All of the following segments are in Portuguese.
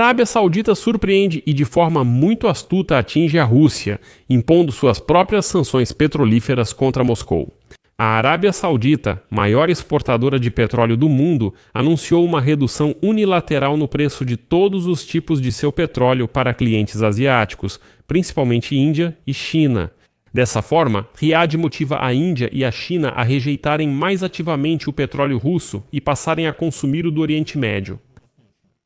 Arábia Saudita surpreende e de forma muito astuta atinge a Rússia, impondo suas próprias sanções petrolíferas contra Moscou. A Arábia Saudita, maior exportadora de petróleo do mundo, anunciou uma redução unilateral no preço de todos os tipos de seu petróleo para clientes asiáticos, principalmente Índia e China. Dessa forma, Riad motiva a Índia e a China a rejeitarem mais ativamente o petróleo russo e passarem a consumir o do Oriente Médio.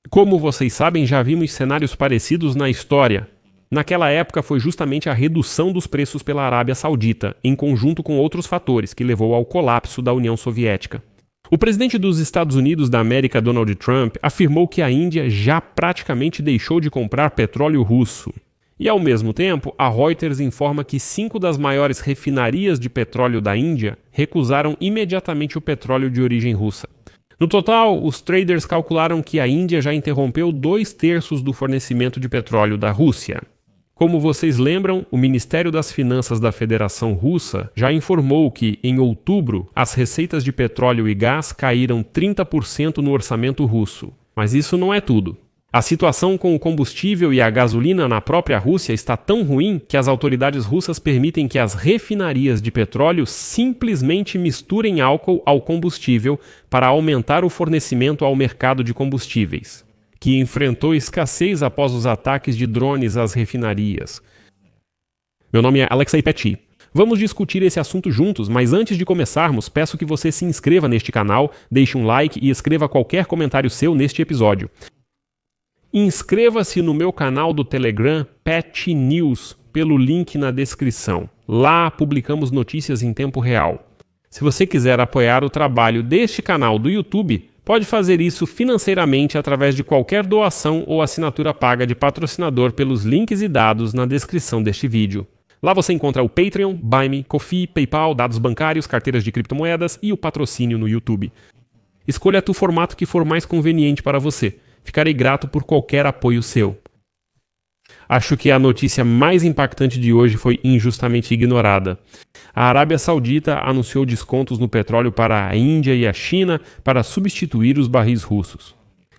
Como vocês sabem, já vimos cenários parecidos na história. Naquela época foi justamente a redução dos preços pela Arábia Saudita, em conjunto com outros fatores, que levou ao colapso da União Soviética. O presidente dos Estados Unidos da América, Donald Trump, afirmou que a Índia já praticamente deixou de comprar petróleo russo. E, ao mesmo tempo, a Reuters informa que 5 das maiores refinarias de petróleo da Índia recusaram imediatamente o petróleo de origem russa. No total, os traders calcularam que a Índia já interrompeu 2/3 do fornecimento de petróleo da Rússia. Como vocês lembram, o Ministério das Finanças da Federação Russa já informou que, em outubro, as receitas de petróleo e gás caíram 30% no orçamento russo. Mas isso não é tudo. A situação com o combustível e a gasolina na própria Rússia está tão ruim que as autoridades russas permitem que as refinarias de petróleo simplesmente misturem álcool ao combustível para aumentar o fornecimento ao mercado de combustíveis, que enfrentou escassez após os ataques de drones às refinarias. Meu nome é Alexei Petit. Vamos discutir esse assunto juntos, mas antes de começarmos, peço que você se inscreva neste canal, deixe um like e escreva qualquer comentário seu neste episódio. Inscreva-se no meu canal do Telegram Pet News pelo link na descrição. Lá publicamos notícias em tempo real. Se você quiser apoiar o trabalho deste canal do YouTube, pode fazer isso financeiramente através de qualquer doação ou assinatura paga de patrocinador pelos links e dados na descrição deste vídeo. Lá você encontra o Patreon, Buy Me, Ko-fi, PayPal, dados bancários, carteiras de criptomoedas e o patrocínio no YouTube. Escolha o formato que for mais conveniente para você. Ficarei grato por qualquer apoio seu. Acho que a notícia mais impactante de hoje foi injustamente ignorada. A Arábia Saudita anunciou descontos no petróleo para a Índia e a China para substituir os barris russos.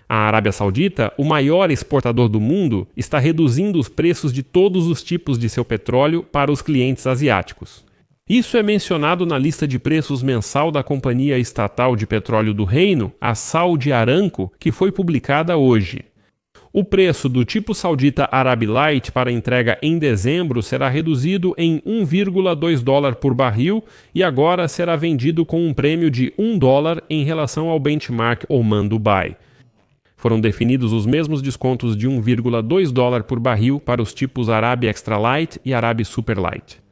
A Arábia Saudita, o maior exportador do mundo, está reduzindo os preços de todos os tipos de seu petróleo para os clientes asiáticos. Isso é mencionado na lista de preços mensal da Companhia Estatal de Petróleo do Reino, a Saudi Aramco, que foi publicada hoje. O preço do tipo saudita Arab Light para entrega em dezembro será reduzido em $1,2 por barril e agora será vendido com um prêmio de $1 em relação ao benchmark Oman Dubai. Foram definidos os mesmos descontos de $1,2 por barril para os tipos Arab Extra Light e Arab Super Light.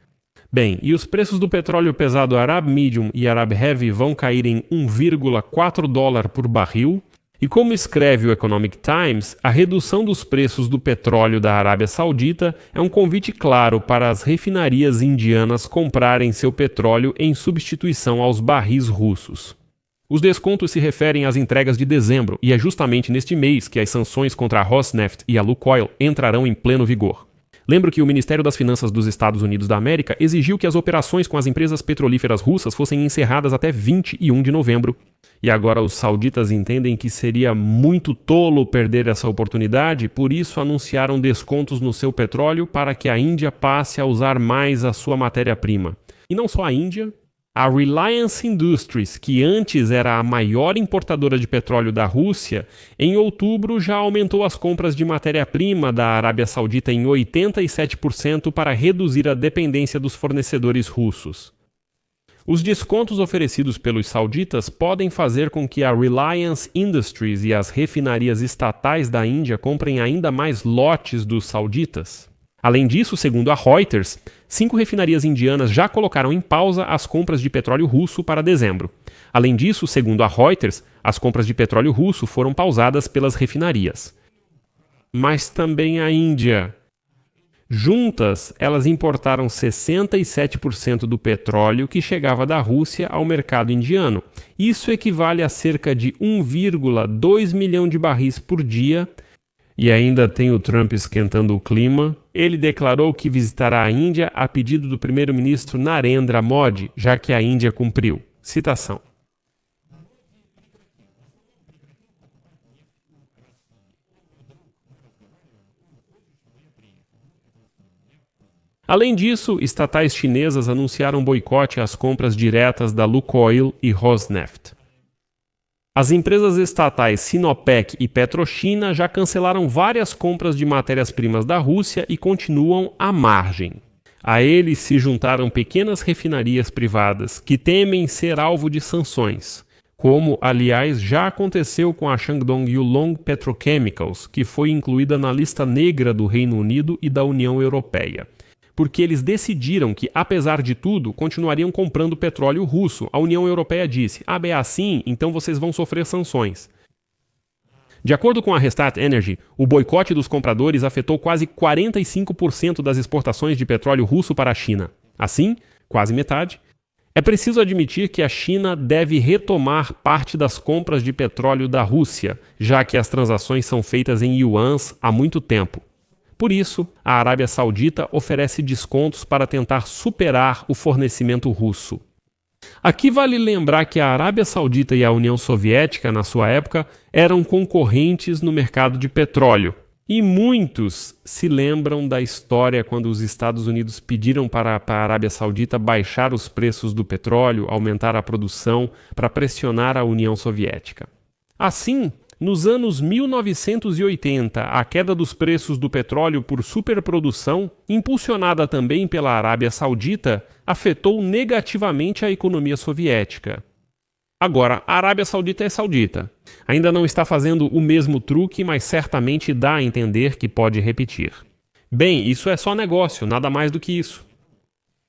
Bem, e os preços do petróleo pesado Arab Medium e Arab Heavy vão cair em $1,4 por barril. E como escreve o Economic Times, a redução dos preços do petróleo da Arábia Saudita é um convite claro para as refinarias indianas comprarem seu petróleo em substituição aos barris russos. Os descontos se referem às entregas de dezembro e é justamente neste mês que as sanções contra a Rosneft e a Lukoil entrarão em pleno vigor. Lembro que o Ministério das Finanças dos Estados Unidos da América exigiu que as operações com as empresas petrolíferas russas fossem encerradas até 21 de novembro. E agora os sauditas entendem que seria muito tolo perder essa oportunidade, por isso anunciaram descontos no seu petróleo para que a Índia passe a usar mais a sua matéria-prima. E não só a Índia, a Reliance Industries, que antes era a maior importadora de petróleo da Rússia, em outubro já aumentou as compras de matéria-prima da Arábia Saudita em 87% para reduzir a dependência dos fornecedores russos. Os descontos oferecidos pelos sauditas podem fazer com que a Reliance Industries e as refinarias estatais da Índia comprem ainda mais lotes dos sauditas. Além disso, segundo a Reuters, 5 refinarias indianas já colocaram em pausa as compras de petróleo russo para dezembro. Além disso, segundo a Reuters, as compras de petróleo russo foram pausadas pelas refinarias. Mas também a Índia. Juntas, elas importaram 67% do petróleo que chegava da Rússia ao mercado indiano. Isso equivale a cerca de 1,2 milhão de barris por dia. E ainda tem o Trump esquentando o clima. Ele declarou que visitará a Índia a pedido do primeiro-ministro Narendra Modi, já que a Índia cumpriu. Citação. Além disso, estatais chinesas anunciaram boicote às compras diretas da Lukoil e Rosneft. As empresas estatais Sinopec e Petrochina já cancelaram várias compras de matérias-primas da Rússia e continuam à margem. A eles se juntaram pequenas refinarias privadas que temem ser alvo de sanções, como, aliás, já aconteceu com a Shandong Yulong Petrochemicals, que foi incluída na lista negra do Reino Unido e da União Europeia. Porque eles decidiram que, apesar de tudo, continuariam comprando petróleo russo. A União Europeia disse: é assim, então vocês vão sofrer sanções. De acordo com a Restart Energy, o boicote dos compradores afetou quase 45% das exportações de petróleo russo para a China. Assim, quase metade. É preciso admitir que a China deve retomar parte das compras de petróleo da Rússia, já que as transações são feitas em yuans há muito tempo. Por isso, a Arábia Saudita oferece descontos para tentar superar o fornecimento russo. Aqui vale lembrar que a Arábia Saudita e a União Soviética, na sua época, eram concorrentes no mercado de petróleo. E muitos se lembram da história quando os Estados Unidos pediram para a Arábia Saudita baixar os preços do petróleo, aumentar a produção, para pressionar a União Soviética. Assim, nos anos 1980, a queda dos preços do petróleo por superprodução, impulsionada também pela Arábia Saudita, afetou negativamente a economia soviética. Agora, a Arábia Saudita é saudita. Ainda não está fazendo o mesmo truque, mas certamente dá a entender que pode repetir. Bem, isso é só negócio, nada mais do que isso.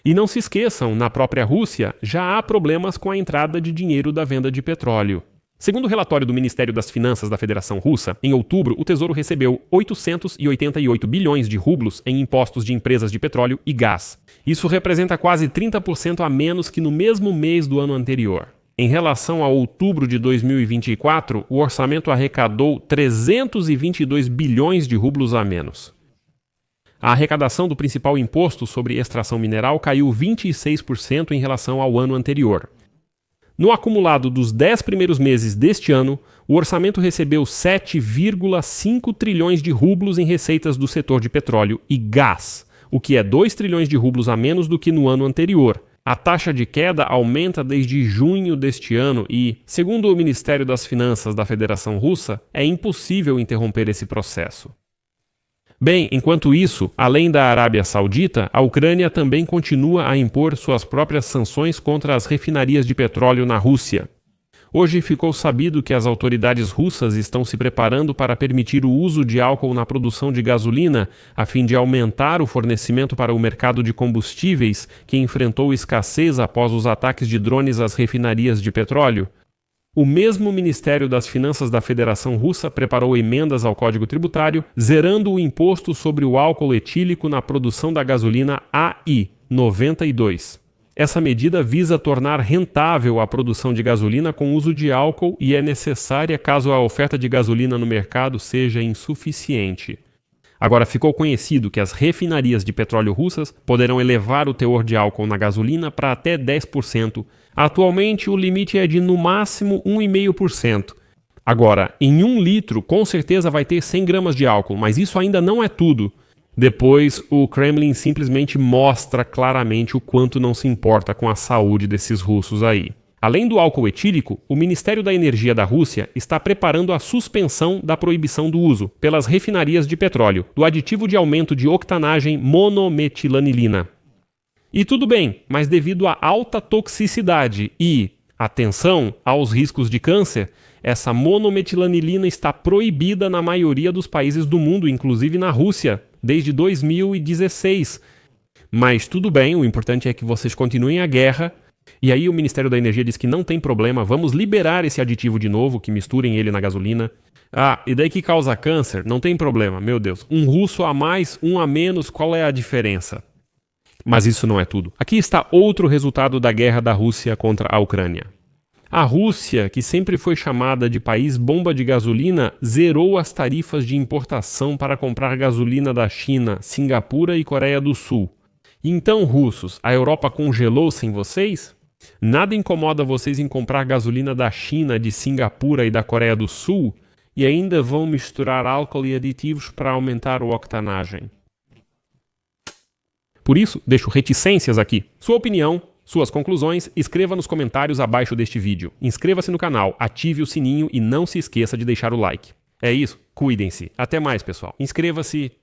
E não se esqueçam, na própria Rússia já há problemas com a entrada de dinheiro da venda de petróleo. Segundo o relatório do Ministério das Finanças da Federação Russa, em outubro o Tesouro recebeu 888 bilhões de rublos em impostos de empresas de petróleo e gás. Isso representa quase 30% a menos que no mesmo mês do ano anterior. Em relação a outubro de 2024, o orçamento arrecadou 322 bilhões de rublos a menos. A arrecadação do principal imposto sobre extração mineral caiu 26% em relação ao ano anterior. No acumulado dos 10 primeiros meses deste ano, o orçamento recebeu 7,5 trilhões de rublos em receitas do setor de petróleo e gás, o que é 2 trilhões de rublos a menos do que no ano anterior. A taxa de queda aumenta desde junho deste ano e, segundo o Ministério das Finanças da Federação Russa, é impossível interromper esse processo. Bem, enquanto isso, além da Arábia Saudita, a Ucrânia também continua a impor suas próprias sanções contra as refinarias de petróleo na Rússia. Hoje ficou sabido que as autoridades russas estão se preparando para permitir o uso de álcool na produção de gasolina, a fim de aumentar o fornecimento para o mercado de combustíveis, que enfrentou escassez após os ataques de drones às refinarias de petróleo. O mesmo Ministério das Finanças da Federação Russa preparou emendas ao Código Tributário, zerando o imposto sobre o álcool etílico na produção da gasolina AI 92. Essa medida visa tornar rentável a produção de gasolina com uso de álcool e é necessária caso a oferta de gasolina no mercado seja insuficiente. Agora ficou conhecido que as refinarias de petróleo russas poderão elevar o teor de álcool na gasolina para até 10%. Atualmente, o limite é de, no máximo, 1,5%. Agora, em 1 litro, com certeza vai ter 100 gramas de álcool, mas isso ainda não é tudo. Depois, o Kremlin simplesmente mostra claramente o quanto não se importa com a saúde desses russos aí. Além do álcool etílico, o Ministério da Energia da Rússia está preparando a suspensão da proibição do uso, pelas refinarias de petróleo, do aditivo de aumento de octanagem monometilanilina. E tudo bem, mas devido à alta toxicidade e, atenção, aos riscos de câncer, essa monometilanilina está proibida na maioria dos países do mundo, inclusive na Rússia, desde 2016. Mas tudo bem, o importante é que vocês continuem a guerra. E aí o Ministério da Energia diz que não tem problema, vamos liberar esse aditivo de novo, que misturem ele na gasolina. Ah, e daí que causa câncer? Não tem problema, meu Deus. Um russo a mais, um a menos, qual é a diferença? Mas isso não é tudo. Aqui está outro resultado da guerra da Rússia contra a Ucrânia. A Rússia, que sempre foi chamada de país bomba de gasolina, zerou as tarifas de importação para comprar gasolina da China, Singapura e Coreia do Sul. Então, russos, a Europa congelou sem vocês? Nada incomoda vocês em comprar gasolina da China, de Singapura e da Coreia do Sul e ainda vão misturar álcool e aditivos para aumentar a octanagem. Por isso, deixo reticências aqui. Sua opinião, suas conclusões, escreva nos comentários abaixo deste vídeo. Inscreva-se no canal, ative o sininho e não se esqueça de deixar o like. É isso, cuidem-se. Até mais, pessoal. Inscreva-se.